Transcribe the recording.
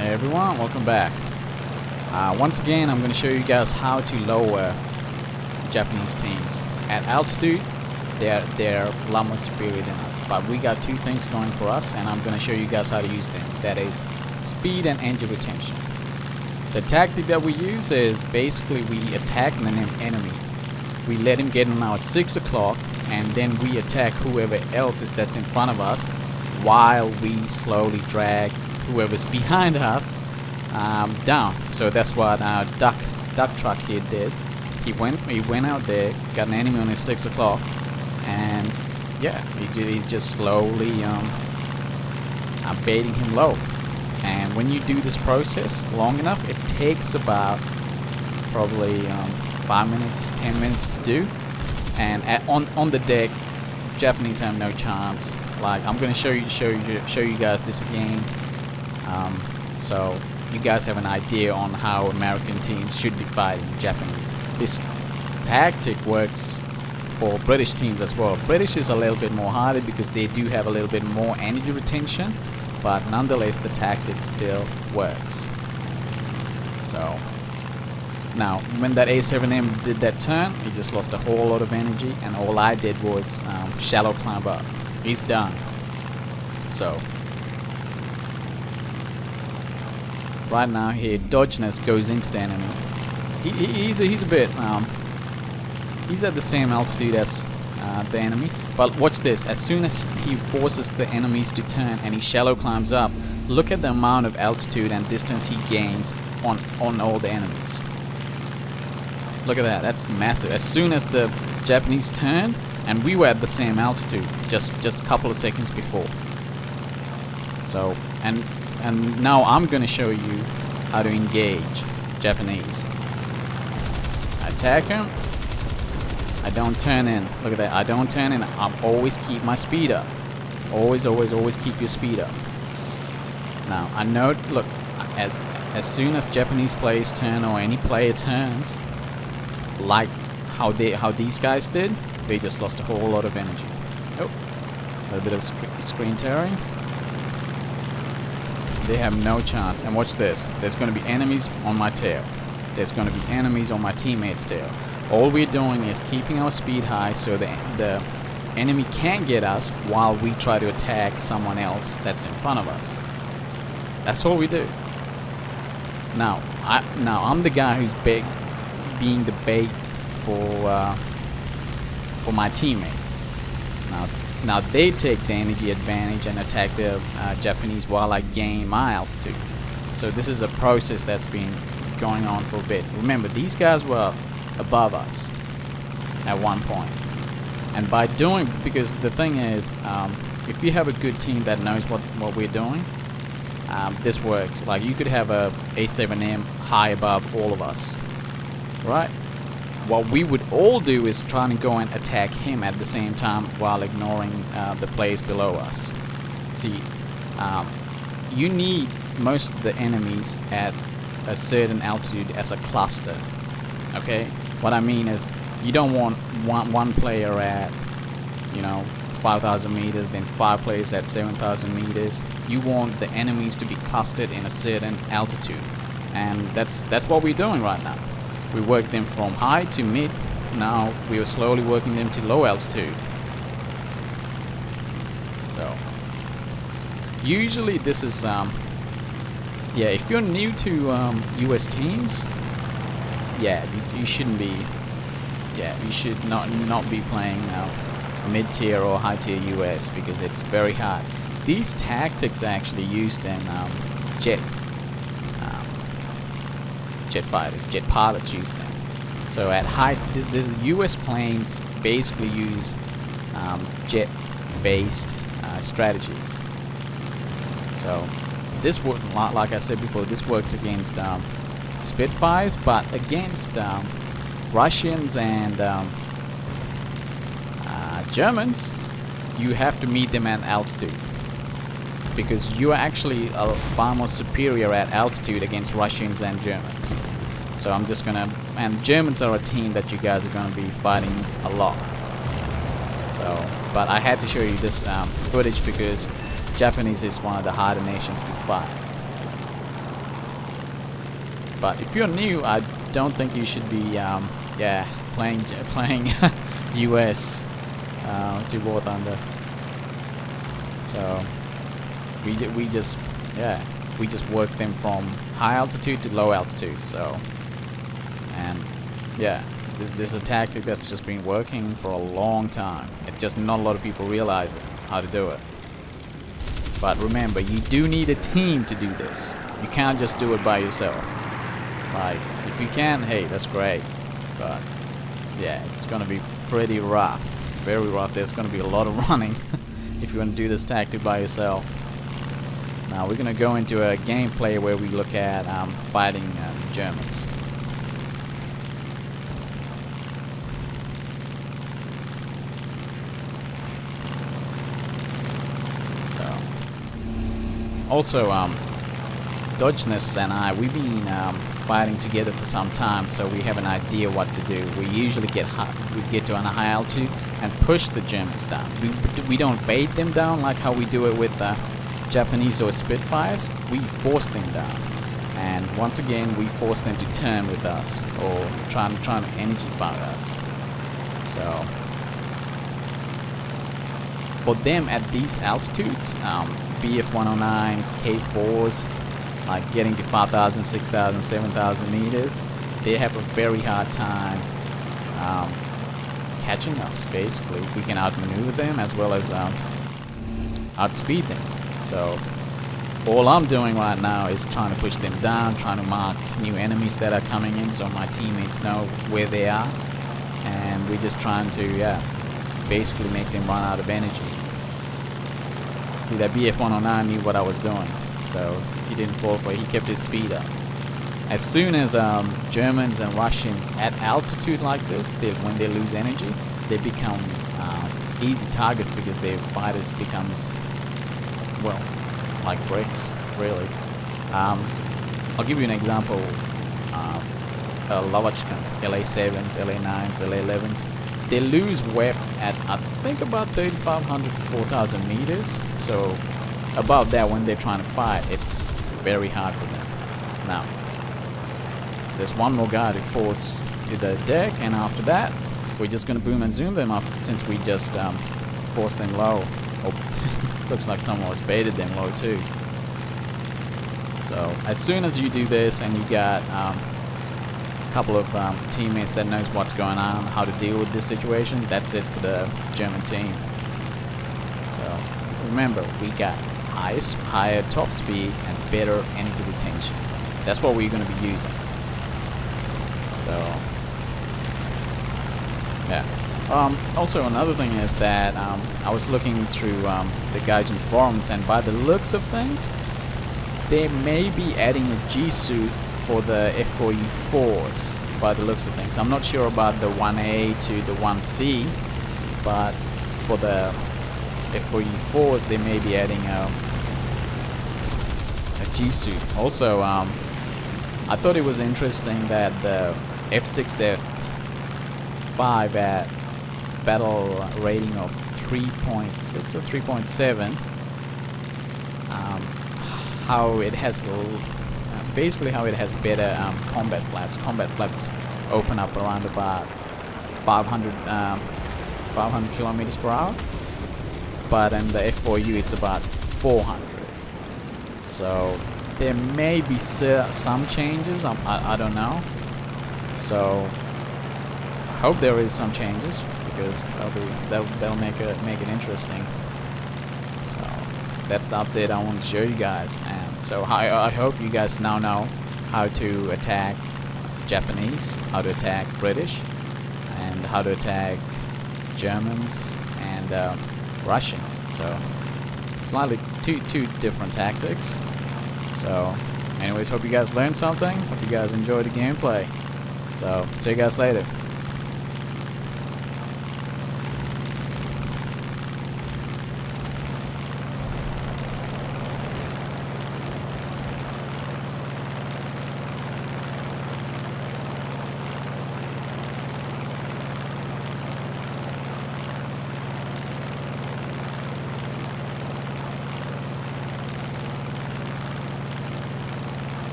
Hey everyone, welcome back. Once again, I'm going to show you guys how to lower Japanese teams. At altitude, they're a lot more superior than us, but we got two things going for us, and I'm going to show you guys how to use them. That is speed and engine retention. The tactic that we use is basically we attack an enemy. We let him get on our 6 o'clock, and then we attack whoever else is that's in front of us, while we slowly drag whoever's behind us down. So that's what our duck truck here did. He went out there, got an enemy on his 6 o'clock, and yeah, he's just slowly baiting him low. And when you do this process long enough, it takes about probably 5 minutes, 10 minutes to do. And on the deck, Japanese have no chance. Like, I'm gonna show you guys this again, so you guys have an idea on how American teams should be fighting Japanese. This tactic works for British teams as well. British is a little bit more harder because they do have a little bit more energy retention, but nonetheless the tactic still works. So now when that A7M did that turn, he just lost a whole lot of energy, and all I did was shallow climb up. He's done. So right now here, Dogeness goes into the enemy. He's a bit he's at the same altitude as the enemy, but watch this. As soon as he forces the enemies to turn and he shallow climbs up, look at the amount of altitude and distance he gains on all the enemies. Look at that, that's massive. As soon as the Japanese turned, and we were at the same altitude just a couple of seconds before. So and now I'm gonna show you how to engage Japanese. I attack him. I don't turn in. Look at that. I don't turn in. I always keep my speed up. Always keep your speed up. Now I know. Look, as soon as Japanese players turn, or any player turns, like how these guys did, they just lost a whole lot of energy. Oh, a little bit of screen tearing. They have no chance. And watch this. There's going to be enemies on my tail. There's going to be enemies on my teammate's tail. All we're doing is keeping our speed high so the enemy can't get us while we try to attack someone else that's in front of us. That's all we do. Now I'm the guy who's being the bait for my teammates. Now they take the energy advantage and attack the Japanese while I gain my altitude. So this is a process that's been going on for a bit. Remember, these guys were above us at one point. And by doing, because the thing is, if you have a good team that knows what we're doing, this works. Like, you could have a A7M high above all of us, right? What we would all do is try to go and attack him at the same time while ignoring the players below us. See, you need most of the enemies at a certain altitude as a cluster. Okay, what I mean is, you don't want one player at 5,000 meters, then 5 players at 7,000 meters. You want the enemies to be clustered in a certain altitude, and that's what we're doing right now. We work them from high to mid. Now we are slowly working them to low altitude. So usually this is if you're new to US teams, you shouldn't be you should not be playing mid-tier or high-tier US, because it's very hard. These tactics are actually used in jet fighters, jet pilots use them. So at height, this US planes basically use jet-based strategies. So this work, like I said before, this works against Spitfires, but against Russians and Germans, you have to meet them at altitude, because you are actually far more superior at altitude against Russians and Germans. So I'm just gonna, and Germans are a team that you guys are gonna be fighting a lot. So, but I had to show you this footage because Japanese is one of the harder nations to fight. But if you're new, I don't think you should be playing US to War Thunder. So we just work them from high altitude to low altitude. So, and yeah, this is a tactic that's just been working for a long time. It's just not a lot of people realize it, how to do it. But remember, you do need a team to do this. You can't just do it by yourself. Like, if you can, hey, that's great. But yeah, it's gonna be pretty rough, very rough. There's gonna be a lot of running if you want to do this tactic by yourself. Now we're gonna go into a gameplay where we look at fighting Germans. So, also, Dogeness and I, we've been fighting together for some time, so we have an idea what to do. We usually get to a high altitude and push the Germans down. We don't bait them down like how we do it with Japanese or Spitfires. We force them down, and once again we force them to turn with us or trying to energy fire us. So for them at these altitudes, BF-109s, K4s, like getting to 5,000, 6,000, 7,000 meters, they have a very hard time catching us. Basically, we can outmaneuver them as well as outspeed them. So all I'm doing right now is trying to push them down, trying to mark new enemies that are coming in so my teammates know where they are, and we're just trying to basically make them run out of energy. See, that BF-109 knew what I was doing, so he didn't fall for it. He kept his speed up. As soon as Germans and Russians at altitude like this, when they lose energy, they become easy targets because their fighters becomes, well, like bricks, really. I'll give you an example. Lovachkans, LA7s, LA9s, LA11s, they lose web at, I think, about 3,500 to 4,000 meters. So above that, when they're trying to fight, it's very hard for them. Now, there's one more guy to force to the deck, and after that, we're just gonna boom and zoom them up since we just forced them low. Oh, looks like someone was baited them low too. So as soon as you do this and you got a couple of teammates that knows what's going on, how to deal with this situation, that's it for the German team. So remember, we got higher top speed and better energy retention. That's what we're going to be using. So yeah. Also, another thing is that I was looking through the Gaijin forums, and by the looks of things, they may be adding a G-suit for the F4U4s, by the looks of things. I'm not sure about the 1A to the 1C, but for the F4U4s, they may be adding a G-suit. Also, I thought it was interesting that the F6F5 at battle rating of 3.6 or 3.7, how it has basically how it has better combat flaps. Combat flaps open up around about 500 kilometers per hour, but in the F4U it's about 400. So there may be some changes. I don't know. So I hope there is some changes, because that'll make it interesting. So that's the update I want to show you guys. And so I hope you guys now know how to attack Japanese, how to attack British, and how to attack Germans and Russians. So slightly two different tactics. So anyways, hope you guys learned something. Hope you guys enjoyed the gameplay. So see you guys later.